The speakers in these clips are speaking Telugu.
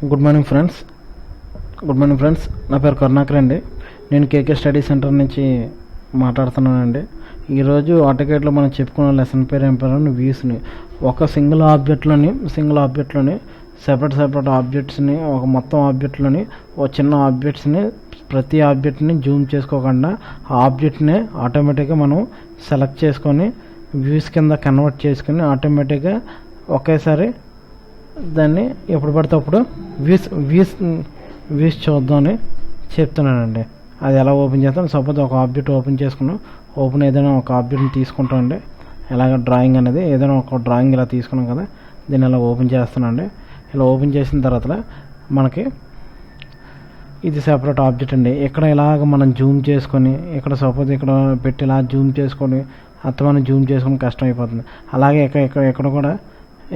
గుడ్ మార్నింగ్ ఫ్రెండ్స్ నా పేరు కరుణాకర్ అండి. నేను కేకే స్టడీ సెంటర్ నుంచి మాట్లాడుతున్నానండి. ఈరోజు ఆటోకేట్లో మనం చెప్పుకున్న లెసన్ పేరు ఏం పేరు వ్యూస్ని ఒక సింగిల్ ఆబ్జెక్ట్లోని సెపరేట్ ఆబ్జెక్ట్స్ని ఒక మొత్తం ఆబ్జెక్ట్లోని ఒక చిన్న ఆబ్జెక్ట్స్ని ప్రతి ఆబ్జెక్ట్ని జూమ్ చేసుకోకుండా ఆ ఆబ్జెక్ట్ని ఆటోమేటిక్గా మనం సెలెక్ట్ చేసుకొని వ్యూస్ కింద కన్వర్ట్ చేసుకొని ఆటోమేటిక్గా ఒకేసారి దాన్ని ఎప్పుడు పడితే అప్పుడు వ్యూస్ చూద్దామని చెప్తున్నానండి. అది ఎలా ఓపెన్ చేస్తాం, సపోజ్ ఒక ఆబ్జెక్ట్ ఓపెన్ ఏదైనా ఒక ఆబ్జెక్ట్ని తీసుకుంటామండి. ఎలాగ డ్రాయింగ్ అనేది ఏదైనా ఒక డ్రాయింగ్ ఇలా తీసుకున్నాం కదా, దీన్ని ఇలా ఓపెన్ చేస్తానండి. ఇలా ఓపెన్ చేసిన తర్వాత మనకి ఇది సెపరేట్ ఆబ్జెక్ట్ అండి. ఇక్కడ ఇలాగ మనం జూమ్ చేసుకొని ఇక్కడ సపోజ్ ఇక్కడ పెట్టి ఇలా జూమ్ చేసుకొని మనం జూమ్ చేసుకొని కష్టం అయిపోతుంది. అలాగే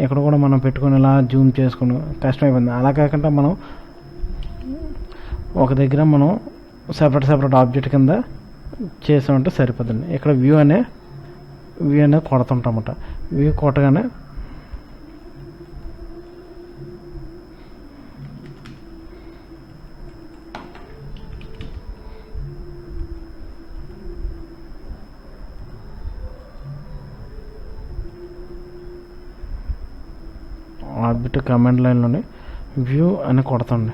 ఇక్కడ కూడా మనం పెట్టుకొని ఇలా జూమ్ చేసుకుని కష్టమైపోయింది. అలా కాకుండా మనం ఒక దగ్గర మనం సెపరేట్ ఆబ్జెక్ట్ కింద చేసామంటే సరిపోతుంది. ఇక్కడ వ్యూ అనేది కొడుతుంటామట. వ్యూ కొట్టగానే ఆబ్జెక్ట్ కమాండ్ లైన్లోని వ్యూ అని కొడతాండి.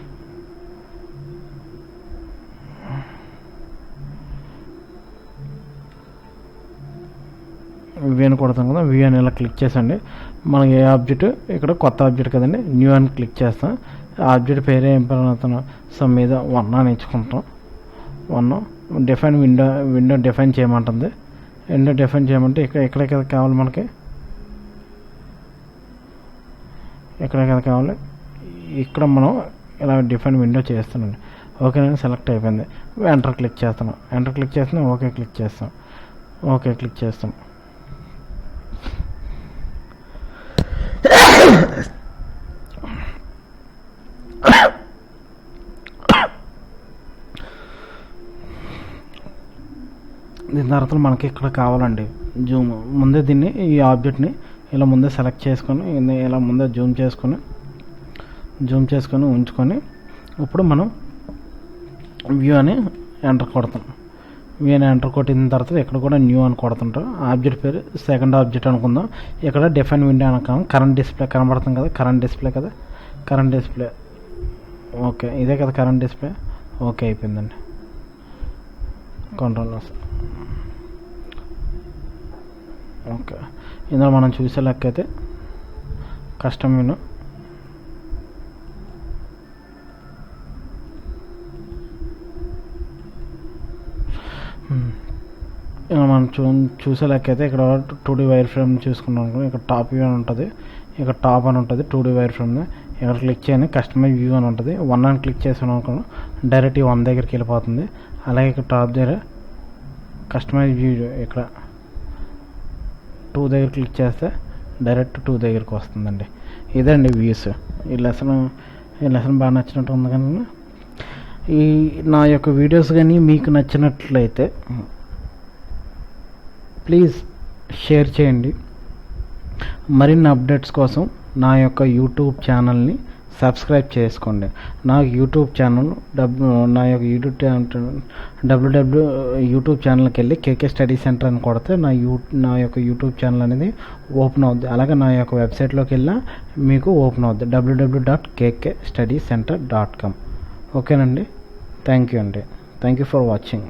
వ్యూ అని కొడతాం కదా, వ్యూ అని ఇలా క్లిక్ చేసండి. మనకి ఏ ఆబ్జెక్ట్ ఇక్కడ కొత్త ఆబ్జెక్ట్ కదండి, న్యూ అని క్లిక్ చేస్తాం. ఆబ్జెక్ట్ పేరు ఏం పేరు అవుతాను సమ్ మీద 1 అని ఇచ్చుకుంటాం. 1 డిఫైన్ విండో డిఫైన్ చేయమంటుంది. విండో డిఫైన్ చేయమంటే ఇక్కడ కావాలి మనకి, ఎక్కడ కావాలి ఇక్కడ మనం ఇలా డిఫైన్ విండో చేస్తానండి. ఓకే నేను సెలెక్ట్ అయిపోయింది. ఎంటర్ క్లిక్ చేస్తాను. ఓకే క్లిక్ చేస్తాం. దీని తర్వాత మనకి ఇక్కడ కావాలండి జూమ్. ముందే దీన్ని ఈ ఆబ్జెక్ట్ని ఇలా ముందే సెలెక్ట్ చేసుకొని ఇలా ముందే జూమ్ చేసుకొని ఉంచుకొని ఇప్పుడు మనం వ్యూ అని ఎంటర్ కొడతాం. వ్యూ అని ఎంటర్ కొట్టిన తర్వాత ఇక్కడ కూడా న్యూ అని కొడుతుంటాం. ఆబ్జెక్ట్ పేరు సెకండ్ ఆబ్జెక్ట్ అనుకుందాం. ఇక్కడ డిఫైన్ విండో అనుకుందాం. కరెంట్ డిస్ప్లే కనబడుతుంది కదా, కరెంట్ డిస్ప్లే ఓకే ఇదే కదా కరెంట్ డిస్ప్లే. ఓకే అయిపోయిందండి. Control okay. ఇందులో మనం చూసే లెక్క అయితే కస్టమ్ మెనూ మనం చూసే లెక్క అయితే ఇక్కడ 2D వైర్ ఫ్రేమ్ చూసుకున్నాం. ఇక్కడ టాప్ వ్యూ అని ఉంటుంది, ఇక్కడ టాప్ అని ఉంటుంది 2D వైర్ ఫ్రేమ్. ఇక్కడ క్లిక్ చేయని కస్టమైజ్ వ్యూ అని ఉంటుంది. 1 అని క్లిక్ చేసాను అనుకున్నాం డైరెక్ట్ 1 దగ్గరికి వెళ్ళిపోతుంది. అలాగే ఇక్కడ టాప్ దగ్గర కస్టమైజ్ వ్యూ ఇక్కడ 2 దగ్గర క్లిక్ చేస్తే డైరెక్ట్ 2 దగ్గరికి వస్తుందండి. ఇదండి వ్యూస్. ఈ లెసన్ బాగా నచ్చినట్టు ఉంది. కానీ నా యొక్క వీడియోస్ కానీ మీకు నచ్చినట్లయితే ప్లీజ్ షేర్ చేయండి. మరిన్ని అప్డేట్స్ కోసం నా యొక్క యూట్యూబ్ ఛానల్ని సబ్స్క్రైబ్ చేసుకోండి. నా యూట్యూబ్ ఛానల్ యూట్యూబ్ ఛానల్కి వెళ్ళి కేకే స్టడీ సెంటర్ అని కొడితే నా యొక్క యూట్యూబ్ ఛానల్ అనేది ఓపెన్ అవుద్ది. అలాగే నా యొక్క వెబ్సైట్లోకి వెళ్ళినా మీకు ఓపెన్ అవుద్ది www.kkstudycenter.com. ఓకేనండి. Thank you for watching.